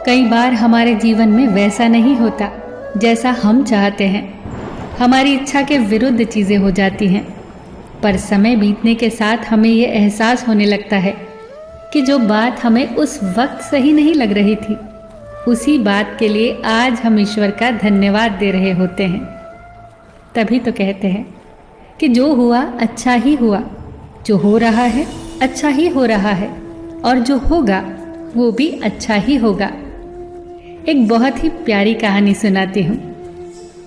कई बार हमारे जीवन में वैसा नहीं होता जैसा हम चाहते हैं। हमारी इच्छा के विरुद्ध चीज़ें हो जाती हैं, पर समय बीतने के साथ हमें ये एहसास होने लगता है कि जो बात हमें उस वक्त सही नहीं लग रही थी, उसी बात के लिए आज हम ईश्वर का धन्यवाद दे रहे होते हैं। तभी तो कहते हैं कि जो हुआ अच्छा ही हुआ, जो हो रहा है अच्छा ही हो रहा है, और जो होगा वो भी अच्छा ही होगा। एक बहुत ही प्यारी कहानी सुनाती हूँ।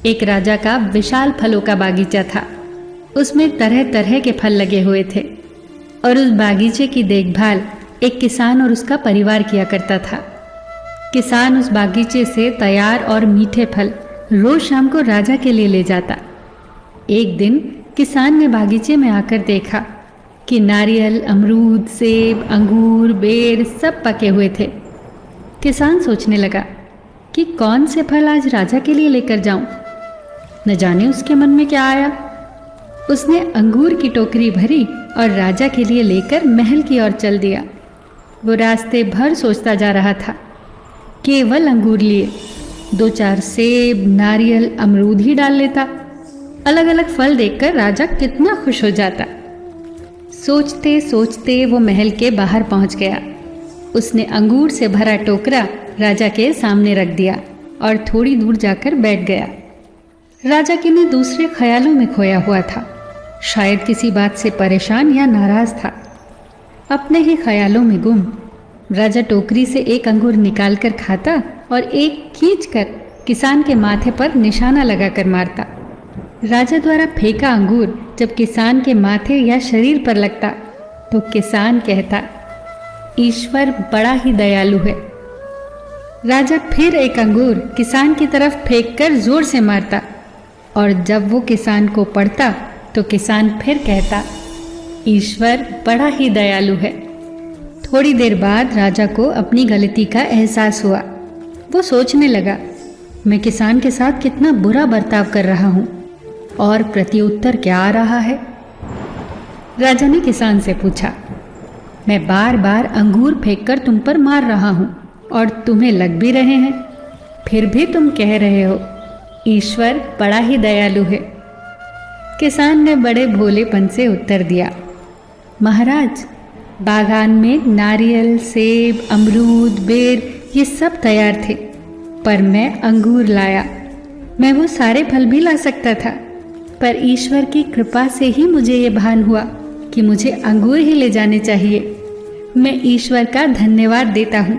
एक राजा का विशाल फलों का बागीचा था। उसमें तरह तरह के फल लगे हुए थे और उस बागीचे की देखभाल एक किसान और उसका परिवार किया करता था। किसान उस बागीचे से तैयार और मीठे फल रोज शाम को राजा के लिए ले जाता। एक दिन किसान ने बागीचे में आकर देखा कि नारियल, अमरूद, सेब, अंगूर, बेर सब पके हुए थे। किसान सोचने लगा कि कौन से फल आज राजा के लिए लेकर जाऊं। न जाने उसके मन में क्या आया। उसने अंगूर की टोकरी भरी और राजा के लिए लेकर महल की ओर चल दिया। वो रास्ते भर सोचता जा रहा था। केवल अंगूर लिए, 2-4 सेब, नारियल, अमरूद ही डाल लेता। अलग अलग फल देखकर राजा कितना खुश हो जाता। सोचते सोचते वो महल के बाहर पहुंच गया। उसने अंगूर से भरा टोकरा राजा के सामने रख दिया और थोड़ी दूर जाकर बैठ गया। राजा किन्हीं दूसरे ख्यालों में खोया हुआ था। शायद किसी बात से परेशान या नाराज था। अपने ही ख्यालों में गुम राजा टोकरी से एक अंगूर निकालकर खाता और एक खींचकर किसान के माथे पर निशाना लगाकर मारता। राजा द्वारा फेंका अंगूर जब किसान के माथे या शरीर पर लगता तो किसान कहता, ईश्वर बड़ा ही दयालु है। राजा फिर एक अंगूर किसान की तरफ फेंककर जोर से मारता और जब वो किसान को पड़ता तो किसान फिर कहता, ईश्वर बड़ा ही दयालु है। थोड़ी देर बाद राजा को अपनी गलती का एहसास हुआ। वो सोचने लगा, मैं किसान के साथ कितना बुरा बर्ताव कर रहा हूँ और प्रत्युत्तर क्या आ रहा है। राजा ने किसान से पूछा, मैं बार बार अंगूर फेंककर तुम पर मार रहा हूँ और तुम्हें लग भी रहे हैं, फिर भी तुम कह रहे हो ईश्वर बड़ा ही दयालु है। किसान ने बड़े भोलेपन से उत्तर दिया, महाराज, बागान में नारियल, सेब, अमरूद, बेर ये सब तैयार थे, पर मैं अंगूर लाया। मैं वो सारे फल भी ला सकता था, पर ईश्वर की कृपा से ही मुझे ये भान हुआ कि मुझे अंगूर ही ले जाने चाहिए। मैं ईश्वर का धन्यवाद देता हूँ,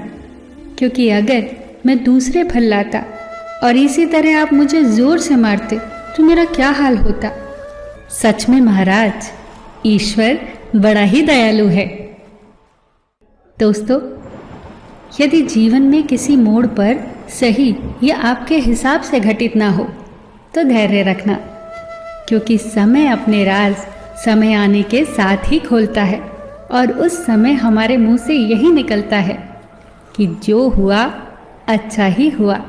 क्योंकि अगर मैं दूसरे फल लाता और इसी तरह आप मुझे जोर से मारते तो मेरा क्या हाल होता। सच में महाराज, ईश्वर बड़ा ही दयालु है। दोस्तों, यदि जीवन में किसी मोड़ पर सही या आपके हिसाब से घटित ना हो तो धैर्य रखना, क्योंकि समय अपने राज समय आने के साथ ही खोलता है और उस समय हमारे मुंह से यही निकलता है कि जो हुआ अच्छा ही हुआ।